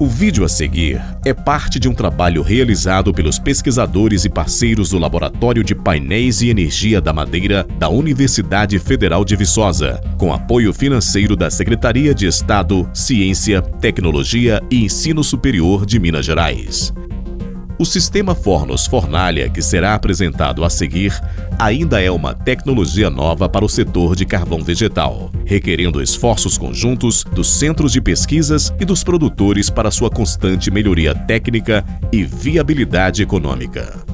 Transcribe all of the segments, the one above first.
O vídeo a seguir é parte de um trabalho realizado pelos pesquisadores e parceiros do Laboratório de Painéis e Energia da Madeira da Universidade Federal de Viçosa, com apoio financeiro da Secretaria de Estado, Ciência, Tecnologia e Ensino Superior de Minas Gerais. O sistema Fornos-Fornalha, que será apresentado a seguir, ainda é uma tecnologia nova para o setor de carvão vegetal, requerendo esforços conjuntos dos centros de pesquisas e dos produtores para sua constante melhoria técnica e viabilidade econômica.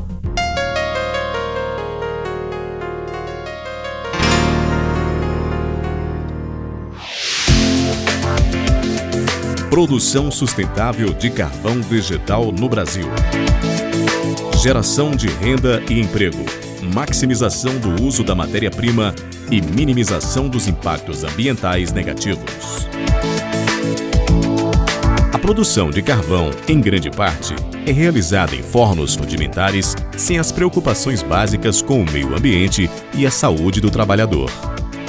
Produção sustentável de carvão vegetal no Brasil. Geração de renda e emprego, maximização do uso da matéria-prima e minimização dos impactos ambientais negativos. A produção de carvão, em grande parte, é realizada em fornos rudimentares sem as preocupações básicas com o meio ambiente e a saúde do trabalhador.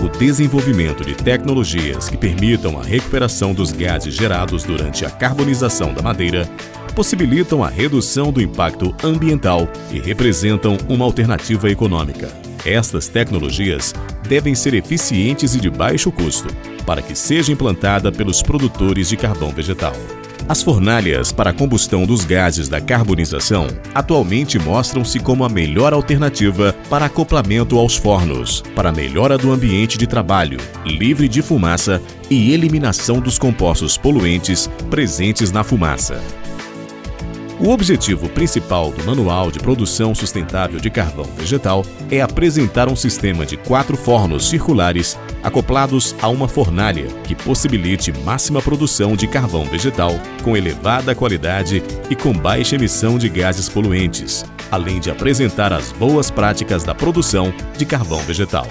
O desenvolvimento de tecnologias que permitam a recuperação dos gases gerados durante a carbonização da madeira possibilitam a redução do impacto ambiental e representam uma alternativa econômica. Estas tecnologias devem ser eficientes e de baixo custo para que seja implantada pelos produtores de carvão vegetal. As fornalhas para a combustão dos gases da carbonização atualmente mostram-se como a melhor alternativa para acoplamento aos fornos, para a melhora do ambiente de trabalho, livre de fumaça e eliminação dos compostos poluentes presentes na fumaça. O objetivo principal do Manual de Produção Sustentável de Carvão Vegetal é apresentar um sistema de 4 fornos circulares acoplados a uma fornalha que possibilite máxima produção de carvão vegetal com elevada qualidade e com baixa emissão de gases poluentes, além de apresentar as boas práticas da produção de carvão vegetal.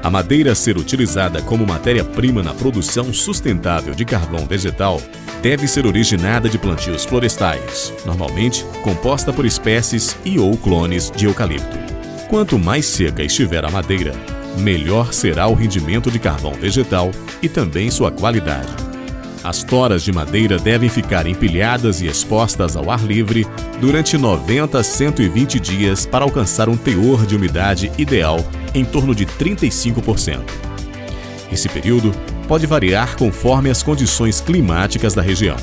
A madeira ser utilizada como matéria-prima na produção sustentável de carvão vegetal deve ser originada de plantios florestais, normalmente composta por espécies e ou clones de eucalipto. Quanto mais seca estiver a madeira, melhor será o rendimento de carvão vegetal e também sua qualidade. As toras de madeira devem ficar empilhadas e expostas ao ar livre durante 90 a 120 dias para alcançar um teor de umidade ideal em torno de 35%. Esse período pode variar conforme as condições climáticas da região.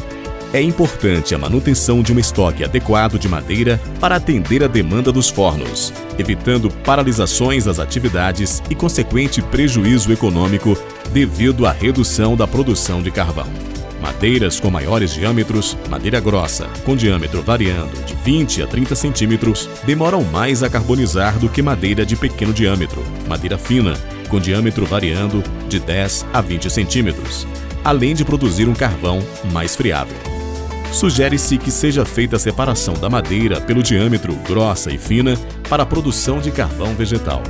É importante a manutenção de um estoque adequado de madeira para atender a demanda dos fornos, evitando paralisações das atividades e consequente prejuízo econômico devido à redução da produção de carvão. Madeiras com maiores diâmetros, madeira grossa, com diâmetro variando de 20 a 30 centímetros, demoram mais a carbonizar do que madeira de pequeno diâmetro, madeira fina, com diâmetro variando de 10 a 20 centímetros, além de produzir um carvão mais friável. Sugere-se que seja feita a separação da madeira pelo diâmetro grossa e fina para a produção de carvão vegetal.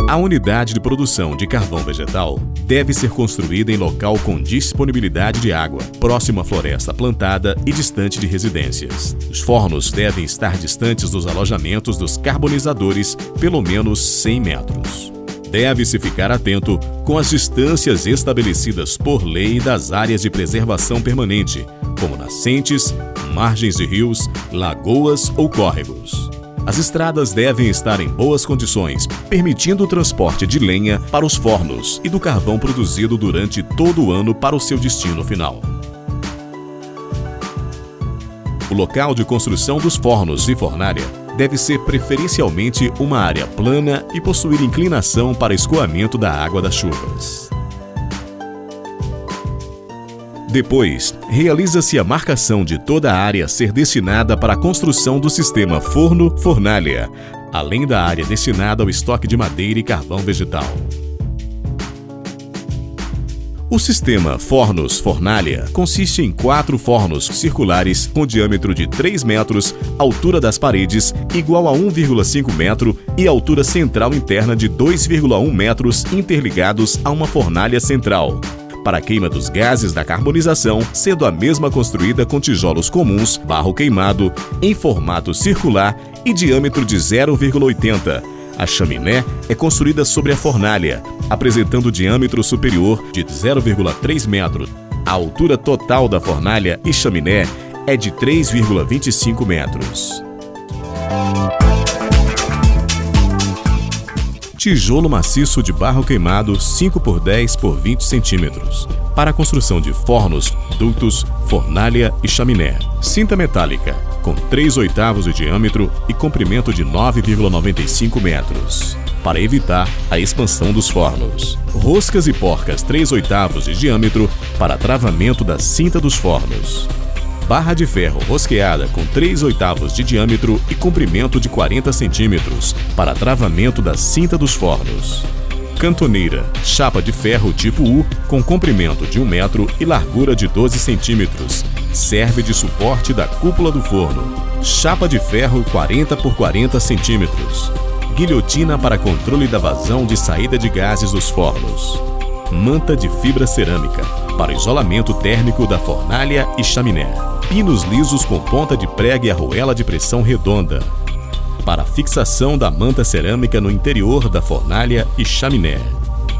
A unidade de produção de carvão vegetal deve ser construída em local com disponibilidade de água, próximo à floresta plantada e distante de residências. Os fornos devem estar distantes dos alojamentos dos carbonizadores pelo menos 100 metros. Deve-se ficar atento com as distâncias estabelecidas por lei das áreas de preservação permanente, como nascentes, margens de rios, lagoas ou córregos. As estradas devem estar em boas condições, permitindo o transporte de lenha para os fornos e do carvão produzido durante todo o ano para o seu destino final. O local de construção dos fornos e fornalha deve ser preferencialmente uma área plana e possuir inclinação para escoamento da água das chuvas. Depois, realiza-se a marcação de toda a área a ser destinada para a construção do sistema forno-fornalha, além da área destinada ao estoque de madeira e carvão vegetal. O sistema Fornos-Fornalha consiste em 4 fornos circulares com diâmetro de 3 metros, altura das paredes igual a 1,5 metro e altura central interna de 2,1 metros interligados a uma fornalha central, para a queima dos gases da carbonização, sendo a mesma construída com tijolos comuns, barro queimado, em formato circular e diâmetro de 0,80, A chaminé é construída sobre a fornalha, apresentando diâmetro superior de 0,3 metros. A altura total da fornalha e chaminé é de 3,25 metros. Tijolo maciço de barro queimado 5 por 10 por 20 centímetros, para a construção de fornos, dutos, fornalha e chaminé. Cinta metálica, com 3/8 de diâmetro e comprimento de 9,95 metros, para evitar a expansão dos fornos. Roscas e porcas 3/8 de diâmetro para travamento da cinta dos fornos. Barra de ferro rosqueada com 3/8 de diâmetro e comprimento de 40 centímetros para travamento da cinta dos fornos. Cantoneira, chapa de ferro tipo U com comprimento de 1 metro e largura de 12 centímetros. Serve de suporte da cúpula do forno. Chapa de ferro 40 por 40 centímetros. Guilhotina para controle da vazão de saída de gases dos fornos. Manta de fibra cerâmica para isolamento térmico da fornalha e chaminé. Pinos lisos com ponta de prega e arruela de pressão redonda, para fixação da manta cerâmica no interior da fornalha e chaminé.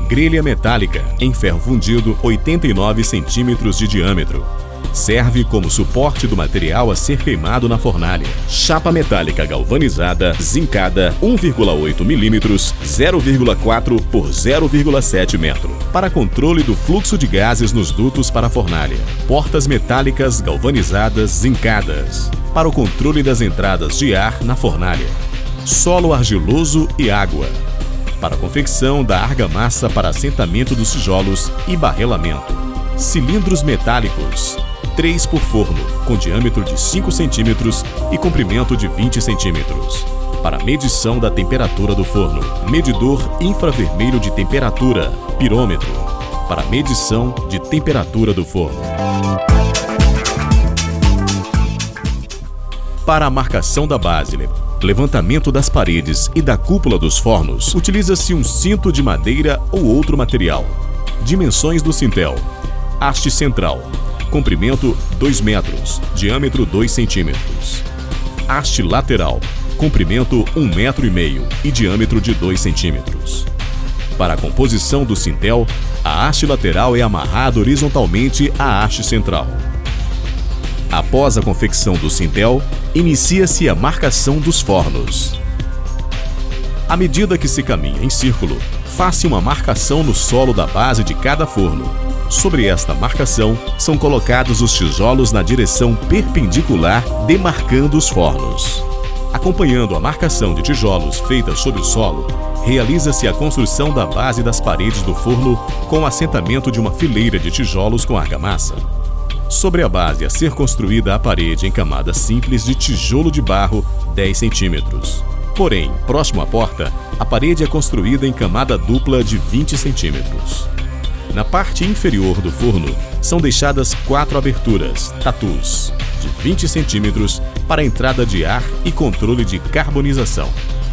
Grelha metálica em ferro fundido 89 centímetros de diâmetro. Serve como suporte do material a ser queimado na fornalha. Chapa metálica galvanizada, zincada, 1,8 milímetros, 0,4 por 0,7 metro, para controle do fluxo de gases nos dutos para a fornalha. Portas metálicas galvanizadas, zincadas, para o controle das entradas de ar na fornalha. Solo argiloso e água, para a confecção da argamassa para assentamento dos tijolos e barrelamento. Cilindros metálicos, 3 por forno, com diâmetro de 5 centímetros e comprimento de 20 centímetros, para medição da temperatura do forno. Medidor infravermelho de temperatura, pirômetro, para medição de temperatura do forno. Para a marcação da base, levantamento das paredes e da cúpula dos fornos, utiliza-se um cinto de madeira ou outro material. Dimensões do cintel: haste central, comprimento 2 metros, diâmetro 2 centímetros. Haste lateral, comprimento 1,5 metro e diâmetro de 2 centímetros. Para a composição do cintel, a haste lateral é amarrada horizontalmente à haste central. Após a confecção do cintel, inicia-se a marcação dos fornos. À medida que se caminha em círculo, faça uma marcação no solo da base de cada forno. Sobre esta marcação, são colocados os tijolos na direção perpendicular, demarcando os fornos. Acompanhando a marcação de tijolos feita sobre o solo, realiza-se a construção da base das paredes do forno com o assentamento de uma fileira de tijolos com argamassa. Sobre a base a ser construída a parede em camada simples de tijolo de barro 10 centímetros. Porém, próximo à porta, a parede é construída em camada dupla de 20 centímetros. Na parte inferior do forno, são deixadas 4 aberturas, tatus, de 20 centímetros para entrada de ar e controle de carbonização.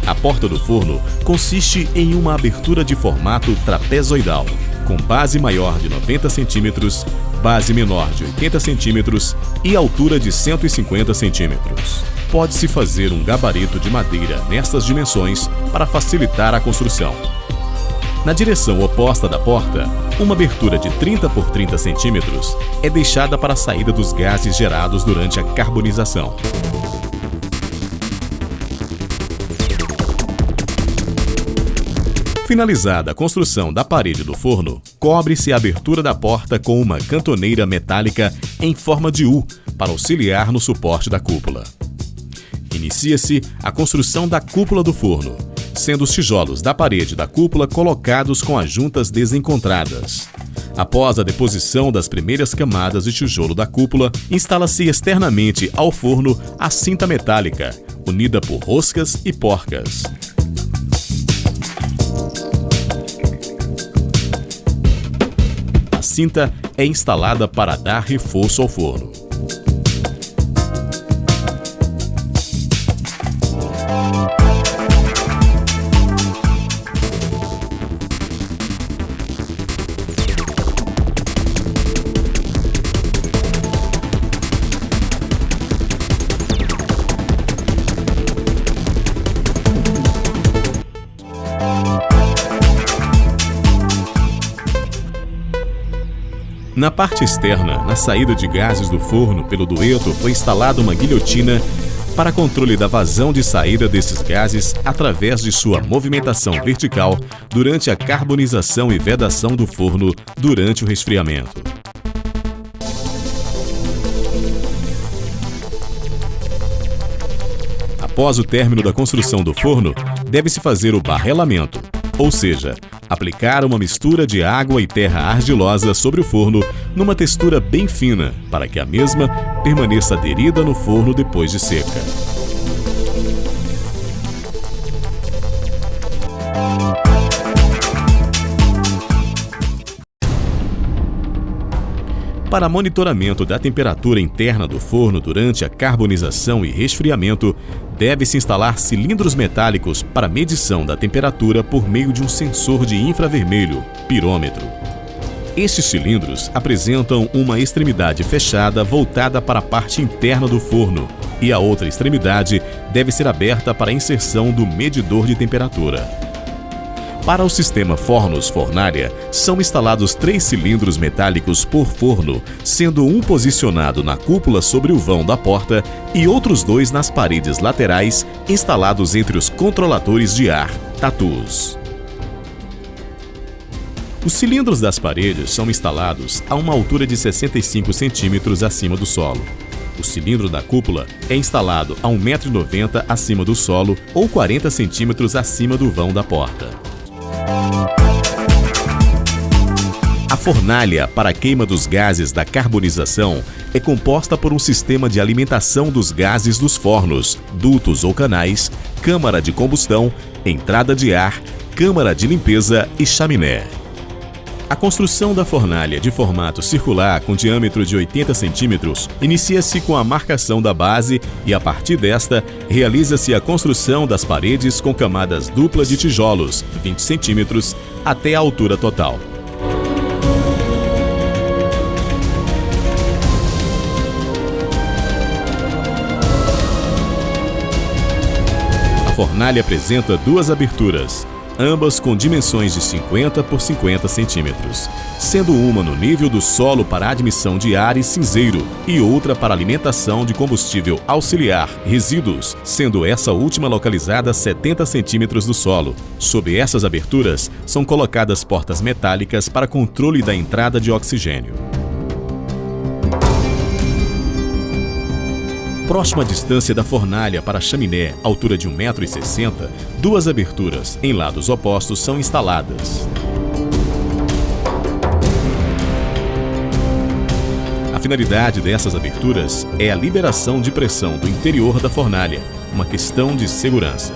A porta do forno consiste em uma abertura de formato trapezoidal, com base maior de 90 centímetros, base menor de 80 centímetros e altura de 150 centímetros. Pode-se fazer um gabarito de madeira nestas dimensões para facilitar a construção. Na direção oposta da porta, uma abertura de 30 por 30 centímetros é deixada para a saída dos gases gerados durante a carbonização. Finalizada a construção da parede do forno, cobre-se a abertura da porta com uma cantoneira metálica em forma de U para auxiliar no suporte da cúpula. Inicia-se a construção da cúpula do forno, sendo os tijolos da parede da cúpula colocados com as juntas desencontradas. Após a deposição das primeiras camadas de tijolo da cúpula, instala-se externamente ao forno a cinta metálica, unida por roscas e porcas. A cinta é instalada para dar reforço ao forno. Na parte externa, na saída de gases do forno pelo dueto, foi instalada uma guilhotina para controle da vazão de saída desses gases através de sua movimentação vertical durante a carbonização e vedação do forno durante o resfriamento. Após o término da construção do forno, deve-se fazer o barrelamento, ou seja, aplicar uma mistura de água e terra argilosa sobre o forno numa textura bem fina, para que a mesma permaneça aderida no forno depois de seca. Para monitoramento da temperatura interna do forno durante a carbonização e resfriamento, deve-se instalar cilindros metálicos para medição da temperatura por meio de um sensor de infravermelho, pirômetro. Estes cilindros apresentam uma extremidade fechada voltada para a parte interna do forno e a outra extremidade deve ser aberta para a inserção do medidor de temperatura. Para o sistema fornos-fornalha, são instalados 3 cilindros metálicos por forno, sendo um posicionado na cúpula sobre o vão da porta e outros 2 nas paredes laterais, instalados entre os controladores de ar, tatus. Os cilindros das paredes são instalados a uma altura de 65 centímetros acima do solo. O cilindro da cúpula é instalado a 1,90 m acima do solo ou 40 centímetros acima do vão da porta. A fornalha para a queima dos gases da carbonização é composta por um sistema de alimentação dos gases dos fornos, dutos ou canais, câmara de combustão, entrada de ar, câmara de limpeza e chaminé. A construção da fornalha de formato circular com diâmetro de 80 centímetros inicia-se com a marcação da base e, a partir desta, realiza-se a construção das paredes com camadas duplas de tijolos, 20 centímetros, até a altura total. A fornalha apresenta 2 aberturas, ambas com dimensões de 50 por 50 centímetros, sendo uma no nível do solo para admissão de ar e cinzeiro e outra para alimentação de combustível auxiliar, resíduos, sendo essa última localizada a 70 centímetros do solo. Sob essas aberturas, são colocadas portas metálicas para controle da entrada de oxigênio. Próxima à distância da fornalha para a chaminé, altura de 1,60 m, 2 aberturas em lados opostos são instaladas. A finalidade dessas aberturas é a liberação de pressão do interior da fornalha, uma questão de segurança.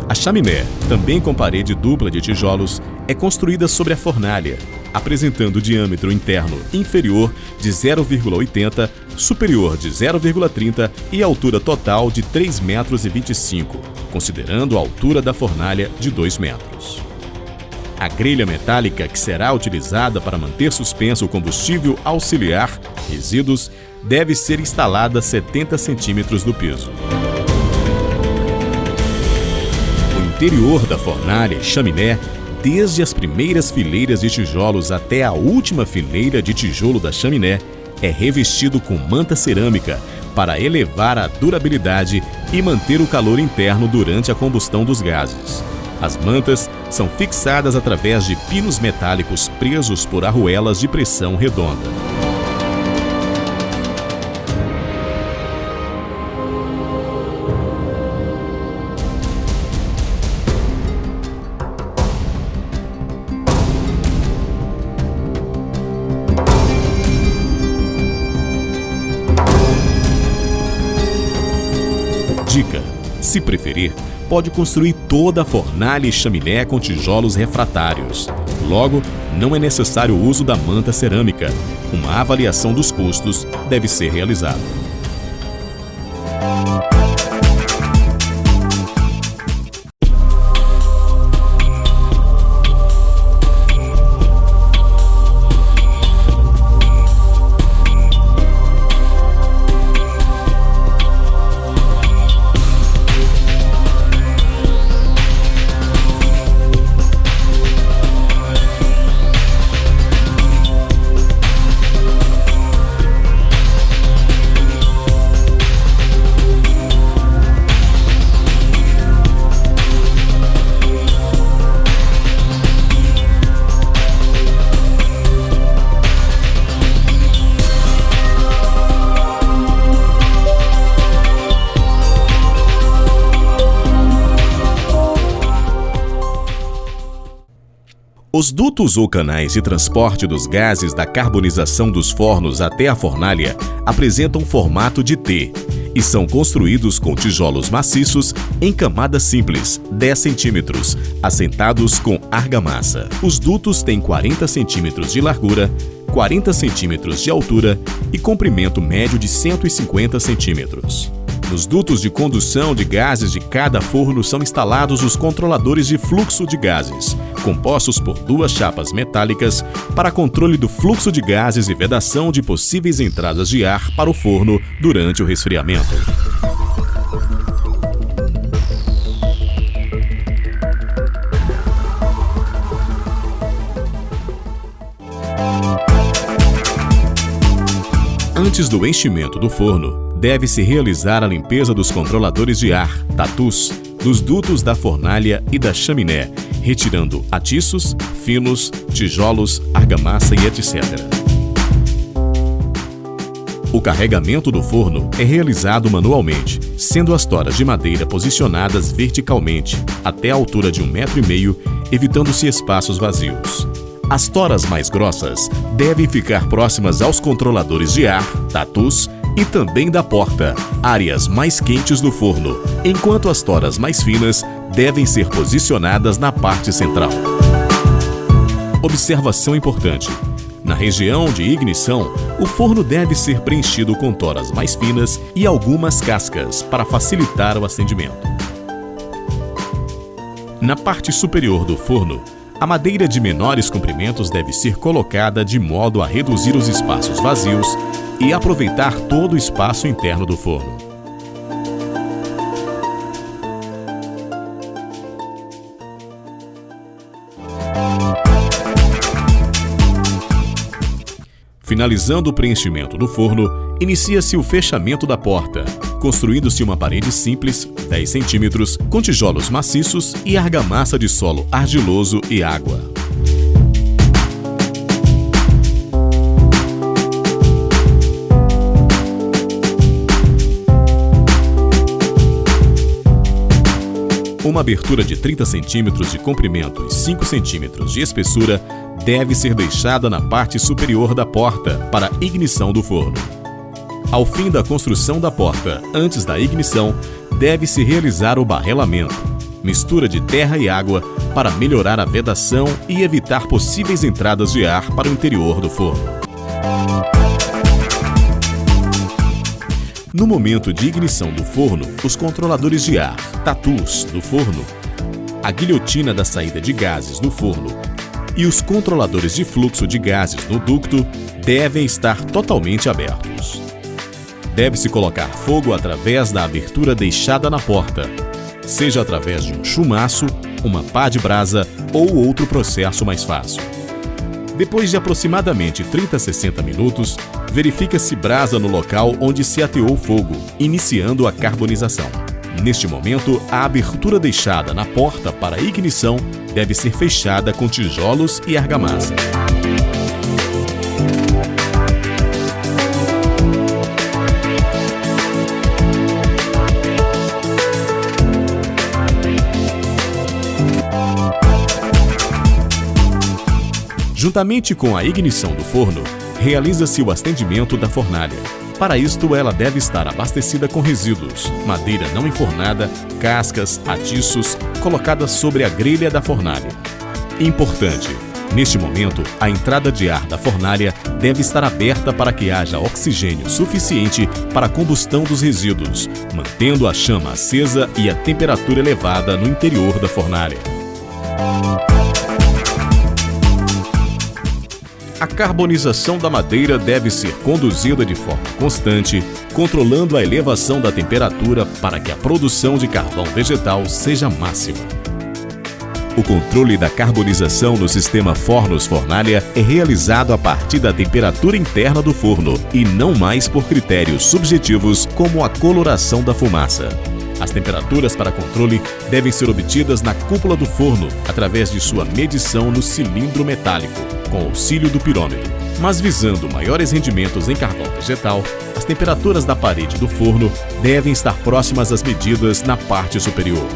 A chaminé, também com parede dupla de tijolos, é construída sobre a fornalha, apresentando diâmetro interno inferior de 0,80 m, superior de 0,30 m e altura total de 3,25 m, considerando a altura da fornalha de 2 metros. A grelha metálica que será utilizada para manter suspenso o combustível auxiliar, resíduos, deve ser instalada a 70 centímetros do piso. O interior da fornalha e chaminé, desde as primeiras fileiras de tijolos até a última fileira de tijolo da chaminé, é revestido com manta cerâmica para elevar a durabilidade e manter o calor interno durante a combustão dos gases. As mantas são fixadas através de pinos metálicos presos por arruelas de pressão redonda. Dica: se preferir, pode construir toda a fornalha e chaminé com tijolos refratários. Logo, não é necessário o uso da manta cerâmica. Uma avaliação dos custos deve ser realizada. Os dutos ou canais de transporte dos gases da carbonização dos fornos até a fornalha apresentam formato de T e são construídos com tijolos maciços em camadas simples, 10 centímetros, assentados com argamassa. Os dutos têm 40 centímetros de largura, 40 centímetros de altura e comprimento médio de 150 centímetros. Nos dutos de condução de gases de cada forno são instalados os controladores de fluxo de gases, compostos por 2 chapas metálicas para controle do fluxo de gases e vedação de possíveis entradas de ar para o forno durante o resfriamento. Antes do enchimento do forno, deve-se realizar a limpeza dos controladores de ar, tatus, dos dutos da fornalha e da chaminé, retirando atiços, finos, tijolos, argamassa e etc. O carregamento do forno é realizado manualmente, sendo as toras de madeira posicionadas verticalmente, até a altura de 1,5 m, evitando-se espaços vazios. As toras mais grossas devem ficar próximas aos controladores de ar, tatus, e também da porta, áreas mais quentes do forno, enquanto as toras mais finas devem ser posicionadas na parte central. Observação importante: na região de ignição, o forno deve ser preenchido com toras mais finas e algumas cascas para facilitar o acendimento. Na parte superior do forno, a madeira de menores comprimentos deve ser colocada de modo a reduzir os espaços vazios e aproveitar todo o espaço interno do forno. Finalizando o preenchimento do forno, inicia-se o fechamento da porta, construindo-se uma parede simples, 10 centímetros, com tijolos maciços e argamassa de solo argiloso e água. Uma abertura de 30 centímetros de comprimento e 5 centímetros de espessura deve ser deixada na parte superior da porta para a ignição do forno. Ao fim da construção da porta, antes da ignição, deve-se realizar o barrelamento, mistura de terra e água para melhorar a vedação e evitar possíveis entradas de ar para o interior do forno. No momento de ignição do forno, os controladores de ar, tatus, do forno, a guilhotina da saída de gases do forno e os controladores de fluxo de gases no ducto devem estar totalmente abertos. Deve-se colocar fogo através da abertura deixada na porta, seja através de um chumaço, uma pá de brasa ou outro processo mais fácil. Depois de aproximadamente 30 a 60 minutos, verifica-se brasa no local onde se ateou o fogo, iniciando a carbonização. Neste momento, a abertura deixada na porta para a ignição deve ser fechada com tijolos e argamassa. Juntamente com a ignição do forno, realiza-se o acendimento da fornalha. Para isto, ela deve estar abastecida com resíduos, madeira não enfornada, cascas, atiços, colocadas sobre a grelha da fornalha. Importante: neste momento, a entrada de ar da fornalha deve estar aberta para que haja oxigênio suficiente para a combustão dos resíduos, mantendo a chama acesa e a temperatura elevada no interior da fornalha. A carbonização da madeira deve ser conduzida de forma constante, controlando a elevação da temperatura para que a produção de carvão vegetal seja máxima. O controle da carbonização no sistema fornos-fornalha é realizado a partir da temperatura interna do forno e não mais por critérios subjetivos como a coloração da fumaça. As temperaturas para controle devem ser obtidas na cúpula do forno através de sua medição no cilindro metálico, com auxílio do pirômetro. Mas visando maiores rendimentos em carvão vegetal, as temperaturas da parede do forno devem estar próximas às medidas na parte superior.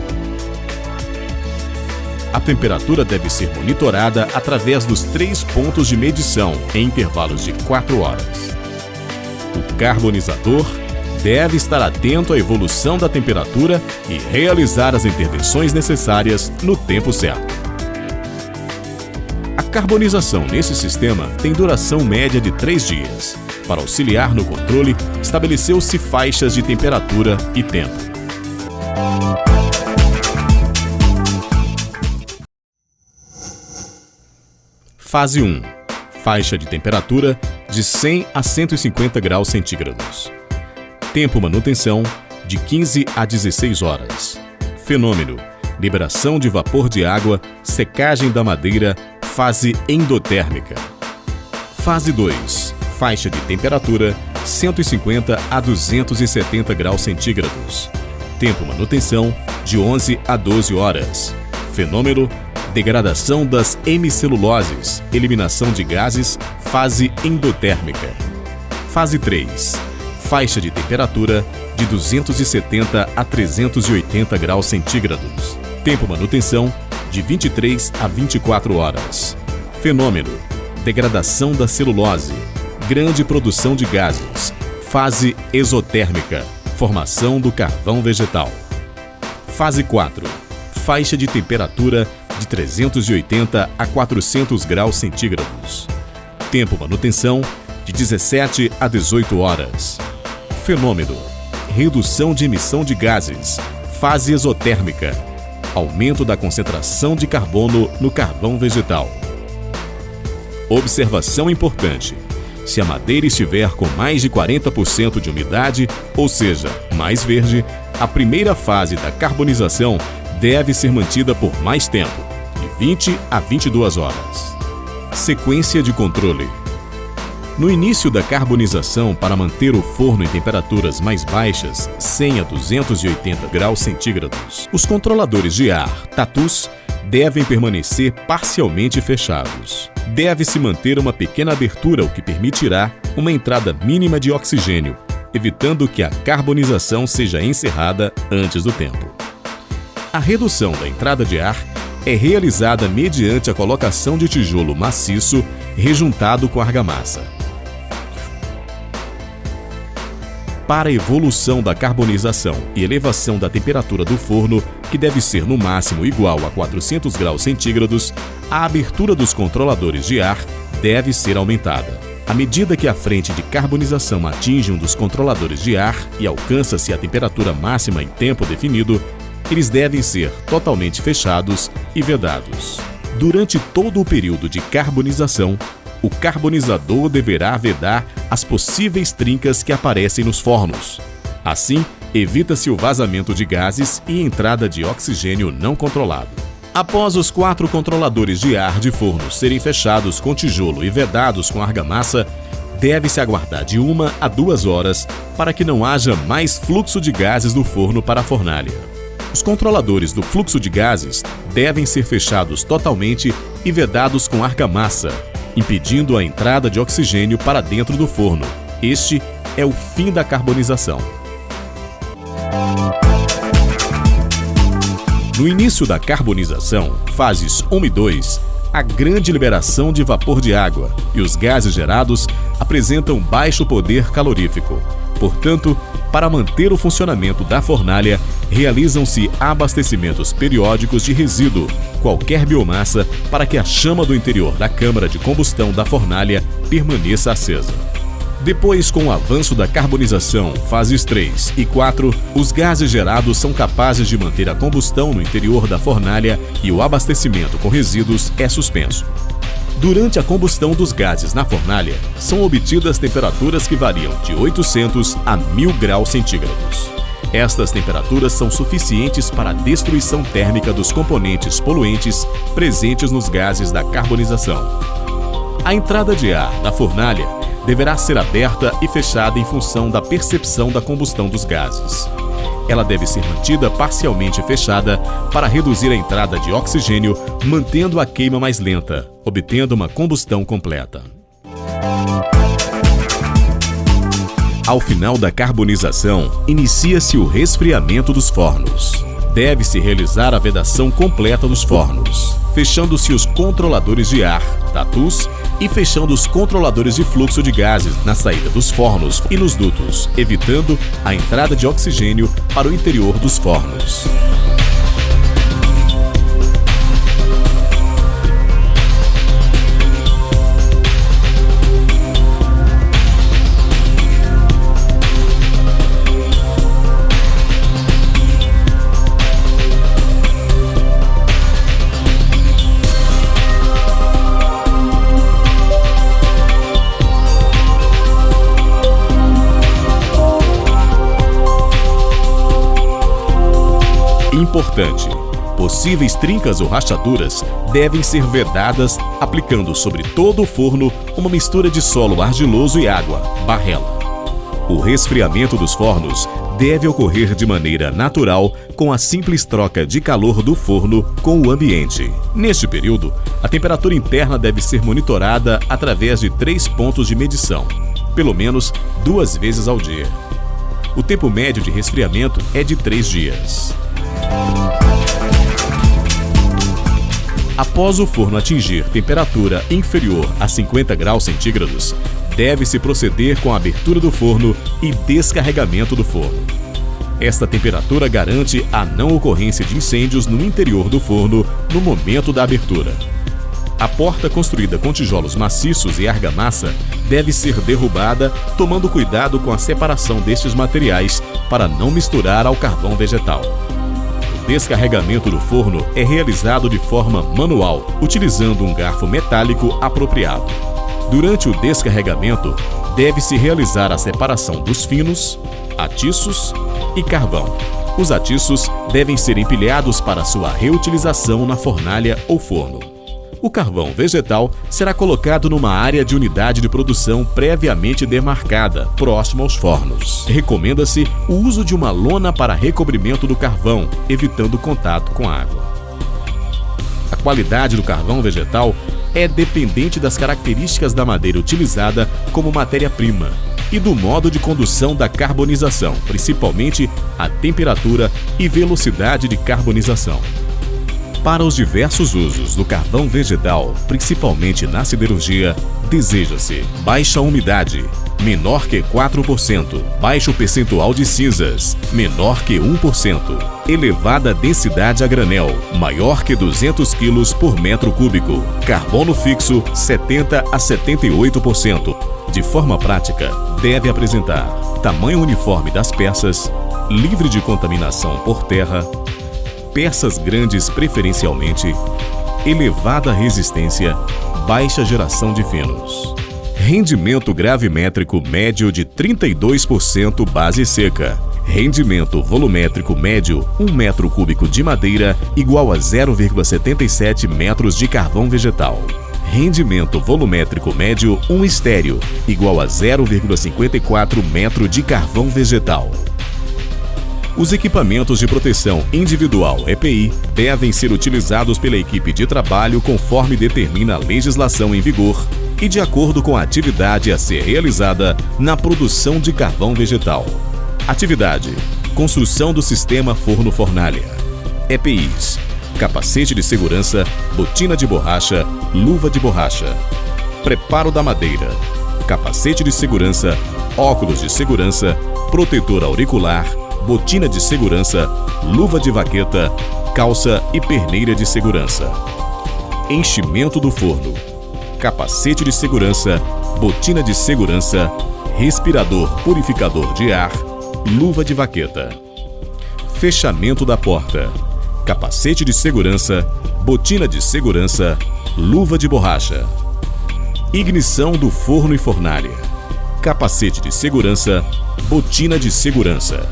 a temperatura deve ser monitorada através dos 3 pontos de medição em intervalos de 4 horas. O carbonizador deve estar atento à evolução da temperatura e realizar as intervenções necessárias no tempo certo. A carbonização nesse sistema tem duração média de 3 dias. Para auxiliar no controle, estabeleceu-se faixas de temperatura e tempo. Fase 1. Faixa de temperatura de 100 a 150 graus centígrados. Tempo manutenção de 15 a 16 horas. Fenômeno: liberação de vapor de água, secagem da madeira, fase endotérmica. Fase 2. Faixa de temperatura 150 a 270 graus centígrados. Tempo manutenção de 11 a 12 horas. Fenômeno: degradação das hemiceluloses, eliminação de gases, fase endotérmica. Fase 3. Faixa de temperatura de 270 a 380 graus centígrados. Tempo manutenção de 23 a 24 horas. Fenômeno: degradação da celulose, grande produção de gases, fase exotérmica, formação do carvão vegetal. Fase 4. Faixa de temperatura de 380 a 400 graus centígrados. Tempo manutenção de 17 a 18 horas. Fenômeno: redução de emissão de gases, fase exotérmica, aumento da concentração de carbono no carvão vegetal. Observação importante: se a madeira estiver com mais de 40% de umidade, ou seja, mais verde, a primeira fase da carbonização deve ser mantida por mais tempo, de 20 a 22 horas. Sequência de controle. No início da carbonização, para manter o forno em temperaturas mais baixas, 100 a 280 graus centígrados, os controladores de ar, tatus, devem permanecer parcialmente fechados. Deve-se manter uma pequena abertura, o que permitirá uma entrada mínima de oxigênio, evitando que a carbonização seja encerrada antes do tempo. A redução da entrada de ar é realizada mediante a colocação de tijolo maciço rejuntado com argamassa. Para a evolução da carbonização e elevação da temperatura do forno, que deve ser no máximo igual a 400 graus centígrados, a abertura dos controladores de ar deve ser aumentada. À medida que a frente de carbonização atinge um dos controladores de ar e alcança-se a temperatura máxima em tempo definido, eles devem ser totalmente fechados e vedados. Durante todo o período de carbonização, o carbonizador deverá vedar as possíveis trincas que aparecem nos fornos. Assim, evita-se o vazamento de gases e entrada de oxigênio não controlado. Após os 4 controladores de ar de forno serem fechados com tijolo e vedados com argamassa, deve-se aguardar de 1 a 2 horas para que não haja mais fluxo de gases do forno para a fornalha. Os controladores do fluxo de gases devem ser fechados totalmente e vedados com argamassa, impedindo a entrada de oxigênio para dentro do forno. Este é o fim da carbonização. No início da carbonização, fases 1 e 2, há grande liberação de vapor de água e os gases gerados apresentam baixo poder calorífico. Portanto, para manter o funcionamento da fornalha, realizam-se abastecimentos periódicos de resíduo, qualquer biomassa, para que a chama do interior da câmara de combustão da fornalha permaneça acesa. Depois, com o avanço da carbonização, fases 3 e 4, os gases gerados são capazes de manter a combustão no interior da fornalha e o abastecimento com resíduos é suspenso. Durante a combustão dos gases na fornalha, são obtidas temperaturas que variam de 800 a 1000 graus centígrados. Estas temperaturas são suficientes para a destruição térmica dos componentes poluentes presentes nos gases da carbonização. A entrada de ar da fornalha deverá ser aberta e fechada em função da percepção da combustão dos gases. Ela deve ser mantida parcialmente fechada para reduzir a entrada de oxigênio, mantendo a queima mais lenta, obtendo uma combustão completa. Ao final da carbonização, inicia-se o resfriamento dos fornos. Deve-se realizar a vedação completa dos fornos, fechando-se os controladores de ar, tatus, e fechando os controladores de fluxo de gases na saída dos fornos e nos dutos, evitando a entrada de oxigênio para o interior dos fornos. Importante: possíveis trincas ou rachaduras devem ser vedadas aplicando sobre todo o forno uma mistura de solo argiloso e água, barrela. O resfriamento dos fornos deve ocorrer de maneira natural com a simples troca de calor do forno com o ambiente. Neste período, a temperatura interna deve ser monitorada através de 3 pontos de medição, pelo menos 2 vezes ao dia. O tempo médio de resfriamento é de 3 dias. Após o forno atingir temperatura inferior a 50 graus centígrados, deve-se proceder com a abertura do forno e descarregamento do forno. Esta temperatura garante a não ocorrência de incêndios no interior do forno no momento da abertura. A porta construída com tijolos maciços e argamassa deve ser derrubada, tomando cuidado com a separação destes materiais para não misturar ao carvão vegetal. O descarregamento do forno é realizado de forma manual, utilizando um garfo metálico apropriado. Durante o descarregamento, deve-se realizar a separação dos finos, atiços e carvão. Os atiços devem ser empilhados para sua reutilização na fornalha ou forno. O carvão vegetal será colocado numa área de unidade de produção previamente demarcada, próxima aos fornos. Recomenda-se o uso de uma lona para recobrimento do carvão, evitando contato com água. A qualidade do carvão vegetal é dependente das características da madeira utilizada como matéria-prima e do modo de condução da carbonização, principalmente a temperatura e velocidade de carbonização. Para os diversos usos do carvão vegetal, principalmente na siderurgia, deseja-se baixa umidade, menor que 4%, baixo percentual de cinzas, menor que 1%, elevada densidade a granel, maior que 200 kg por metro cúbico, carbono fixo 70 a 78%. De forma prática, deve apresentar tamanho uniforme das peças, livre de contaminação por terra, peças grandes preferencialmente, elevada resistência, baixa geração de finos. Rendimento gravimétrico médio de 32% base seca. Rendimento volumétrico médio 1 metro cúbico de madeira igual a 0,77 metros de carvão vegetal. Rendimento volumétrico médio 1 estéreo igual a 0,54 metro de carvão vegetal. Os equipamentos de proteção individual EPI devem ser utilizados pela equipe de trabalho conforme determina a legislação em vigor e de acordo com a atividade a ser realizada na produção de carvão vegetal. Atividade: construção do sistema forno-fornalha. EPIs: capacete de segurança, botina de borracha, luva de borracha. Preparo da madeira: capacete de segurança, óculos de segurança, protetor auricular, botina de segurança, luva de vaqueta, calça e perneira de segurança. Enchimento do forno: capacete de segurança, botina de segurança, respirador purificador de ar, luva de vaqueta. Fechamento da porta: capacete de segurança, botina de segurança, luva de borracha. Ignição do forno e fornalha: capacete de segurança, botina de segurança.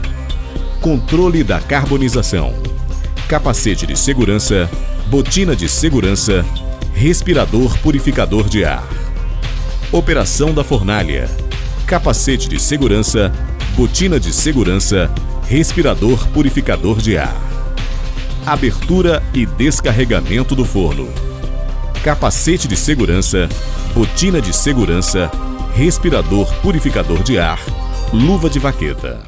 Controle da carbonização: capacete de segurança, botina de segurança, respirador purificador de ar. Operação da fornalha: capacete de segurança, botina de segurança, respirador purificador de ar. Abertura e descarregamento do forno: capacete de segurança, botina de segurança, respirador purificador de ar, luva de vaqueta.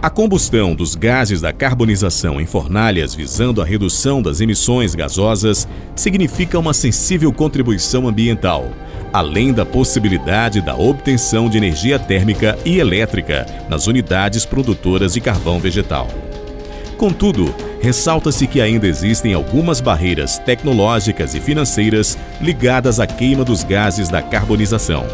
A combustão dos gases da carbonização em fornalhas visando a redução das emissões gasosas significa uma sensível contribuição ambiental, além da possibilidade da obtenção de energia térmica e elétrica nas unidades produtoras de carvão vegetal. Contudo, ressalta-se que ainda existem algumas barreiras tecnológicas e financeiras ligadas à queima dos gases da carbonização.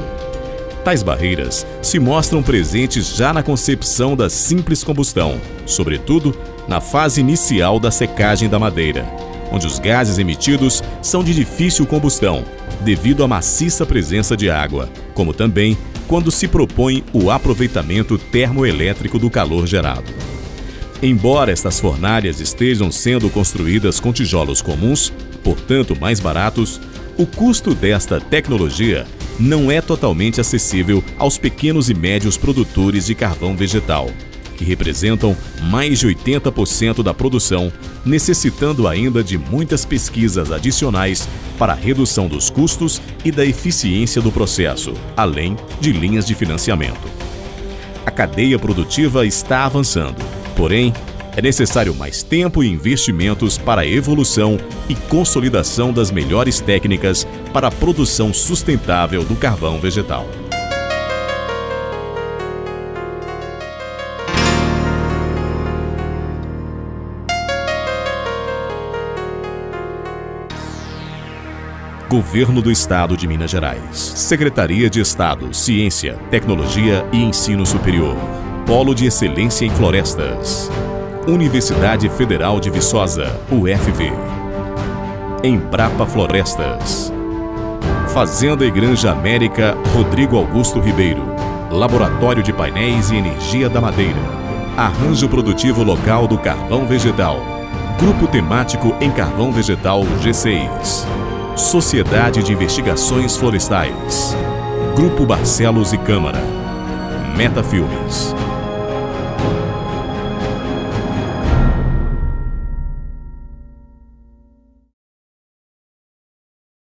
Tais barreiras se mostram presentes já na concepção da simples combustão, sobretudo na fase inicial da secagem da madeira, onde os gases emitidos são de difícil combustão, devido à maciça presença de água, como também quando se propõe o aproveitamento termoelétrico do calor gerado. Embora estas fornalhas estejam sendo construídas com tijolos comuns, portanto mais baratos, o custo desta tecnologia não é totalmente acessível aos pequenos e médios produtores de carvão vegetal, que representam mais de 80% da produção, necessitando ainda de muitas pesquisas adicionais para a redução dos custos e da eficiência do processo, além de linhas de financiamento. A cadeia produtiva está avançando, porém, é necessário mais tempo e investimentos para a evolução e consolidação das melhores técnicas para a produção sustentável do carvão vegetal. Governo do Estado de Minas Gerais. Secretaria de Estado, Ciência, Tecnologia e Ensino Superior. Polo de Excelência em Florestas. Universidade Federal de Viçosa, UFV. Embrapa Florestas. Fazenda e Granja América, Rodrigo Augusto Ribeiro. Laboratório de Painéis e Energia da Madeira. Arranjo Produtivo Local do Carvão Vegetal. Grupo Temático em Carvão Vegetal, G6. Sociedade de Investigações Florestais. Grupo Barcelos e Câmara. Meta Filmes.